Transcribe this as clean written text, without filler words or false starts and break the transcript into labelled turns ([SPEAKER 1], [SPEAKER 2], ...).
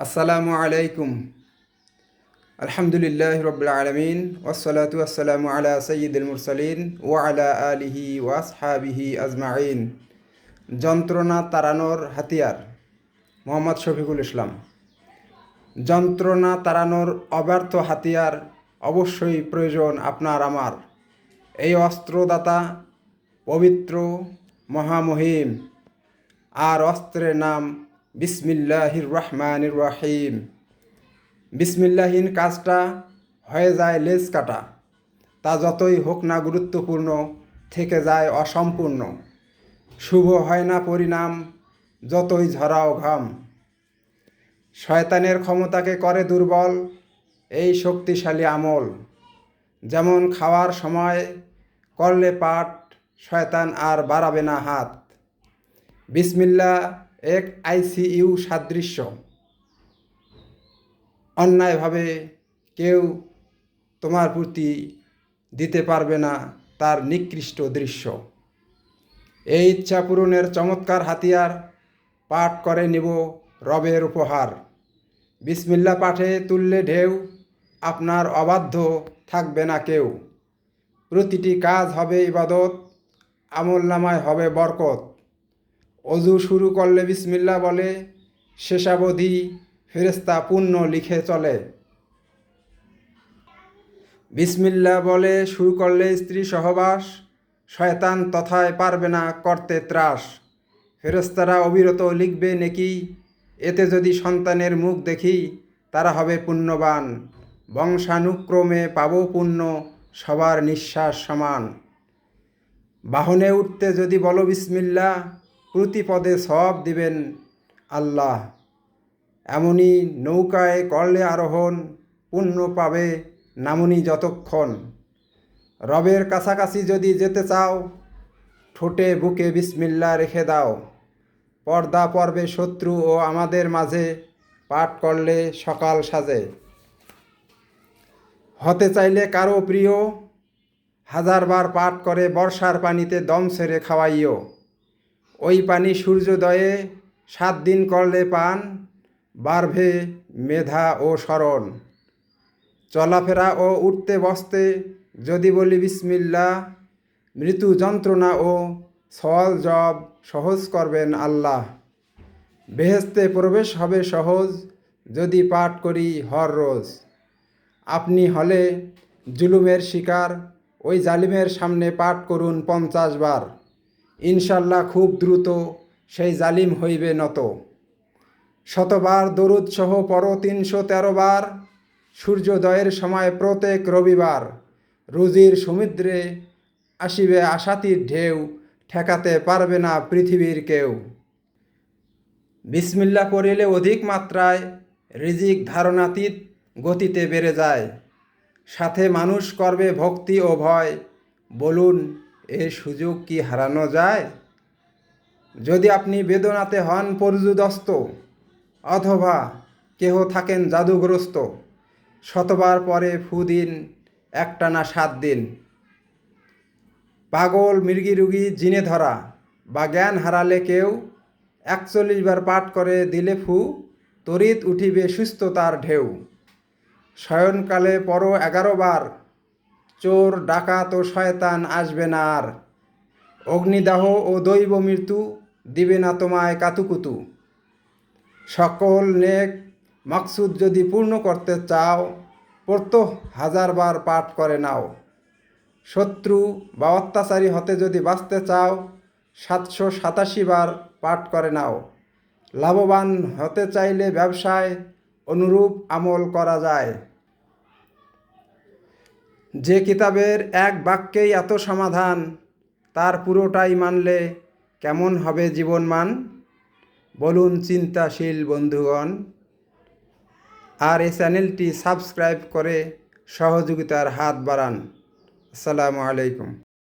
[SPEAKER 1] আসসালামু আলাইকুম। আলহামদুলিল্লাহ রব্বিল আলামিন ওয়াসসালাতু ওয়াসসালামু আলা সাইয়্যিদিল মুরসালিন ওয়া আলা আলিহি ওয়া আসহাবিহি আজমাইন। যন্ত্রণা তাড়ানোর হাতিয়ার, মোহাম্মদ শফিকুল ইসলাম। যন্ত্রণা তাড়ানোর অব্যর্থ হাতিয়ার অবশ্যই প্রয়োজন আপনার আমার। এই অস্ত্রদাতা পবিত্র, মহামহিম, আর অস্ত্রের নাম বিসমিল্লাহির রহমানির রহিম। বিসমিল্লাহীন কাজটা হয়ে যায় লেজ কাটা, তা যতই হোক না গুরুত্বপূর্ণ থেকে যায় অসম্পূর্ণ। শুভ হয় না পরিণাম যতই ঝরাও ঘাম। শয়তানের ক্ষমতাকে করে দুর্বল এই শক্তিশালী আমল। যেমন খাওয়ার সময় করলে পাঠ, শয়তান আর বাড়াবে না হাত। বিসমিল্লাহ এক আইসিইউ সাদৃশ্য। অন্যায়ভাবে কেউ তোমার প্রতি দিতে পারবে না তার নিকৃষ্ট দৃশ্য। এই ইচ্ছা পূরণের চমৎকার হাতিয়ার পাঠ করে নিব রবের উপহার। বিসমিল্লাহ পাঠে তুললে ঢেউ, আপনার অবাধ্য থাকবে না কেউ। প্রতিটি কাজ হবে ইবাদত, আমলনামায় হবে বরকত। অজু শুরু করলে বিসমিল্লাহ বলে, শেষাবধি ফেরেশতা পুণ্য লিখে চলে। বিসমিল্লাহ বলে শুরু করলে স্ত্রী সহবাস, শয়তান তথায় পারবে না করতে ত্রাস। ফেরেশতারা অবিরত লিখবে নেকি, এতে যদি সন্তানের মুখ দেখি তারা হবে পুণ্যবান। বংশানুক্রমে পাবো পুণ্য, সবার নিঃশ্বাস সমান। বাহনে উঠতে যদি বলো বিসমিল্লাহ, প্রতি পদে সওয়াব দিবেন আল্লাহ। এমনই নৌকায় করলে আরোহণ, পুণ্য পাবে নামুনি যতক্ষণ। রবের কাছাকাছি যদি যেতে চাও, ঠোঁটে বুকে বিসমিল্লাহ রেখে দাও। পর্দা পড়বে শত্রু ও আমাদের মাঝে, পাঠ করলে সকাল সাজে। হতে চাইলে কারো প্রিয়, হাজারবার পাঠ করে বর্ষার পানিতে দম ছেড়ে খাওয়াইও। ওই পানি সূর্যোদয়ে 7 দিন করলে পান, বাড়বে মেধা ও স্মরণ। চলাফেরা ও উঠতে বসতে যদি বলি বিসমিল্লাহ, মৃত্যু যন্ত্রণা ও সওয়াল জব সহজ করবেন আল্লাহ। বেহেশতে প্রবেশ হবে সহজ যদি পাঠ করি হর রোজ। আপনি হলে জুলুমের শিকার, ওই জালিমের সামনে পাঠ করুন 50 বার। ইনশাল্লাহ খুব দ্রুত সেই জালিম হইবে নত। শতবার দরুদ সহ পড়ো 313 বার, সূর্যোদয়ের সময় প্রত্যেক রবিবার। রুজির সমুদ্রে আসিবে আশাতির ঢেউ, ঠেকাতে পারবে না পৃথিবীর কেউ। বিসমিল্লাহ পড়িলে অধিক মাত্রায় রিজিক ধারণাতীত গতিতে বেড়ে যায়। সাথে মানুষ করবে ভক্তি ও ভয়, বলুন এর সুযোগ কি হারানো যায়? যদি আপনি বেদনাতে হন পর্যুদস্ত, অথবা কেহ থাকেন জাদুগ্রস্ত, শতবার পরে ফু দিন একটানা 7 দিন। পাগল, মৃগী রোগী, জিনে ধরা বা জ্ঞান হারালে কেউ 41 বার পাঠ করে দিলে ফু, তড়িৎ উঠিবে সুস্থতার ঢেউ। শয়নকালে পড়ো 11 বার, চোর ডাকাত ও শয়তান আসবে না আর। অগ্নিদাহ ও দৈব মৃত্যু দিবে না তোমায় কাতুকুতু। সকল নেক মাকসুদ যদি পূর্ণ করতে চাও, প্রত্যহ 1000 বার পাঠ করে নাও। শত্রু বা অত্যাচারী হতে যদি বাঁচতে চাও, 787 বার পাঠ করে নাও। লাভবান হতে চাইলে ব্যবসায় অনুরূপ আমল করা যায়। যে কিতাবের এক বাক্যেই এত সমাধান, তার পুরোটাই মানলে কেমন হবে জীবনমান? বলুন চিন্তাশীল বন্ধুগণ। আর এই চ্যানেলটি সাবস্ক্রাইব করে সহযোগিতার হাত বাড়ান। আসসালামু আলাইকুম।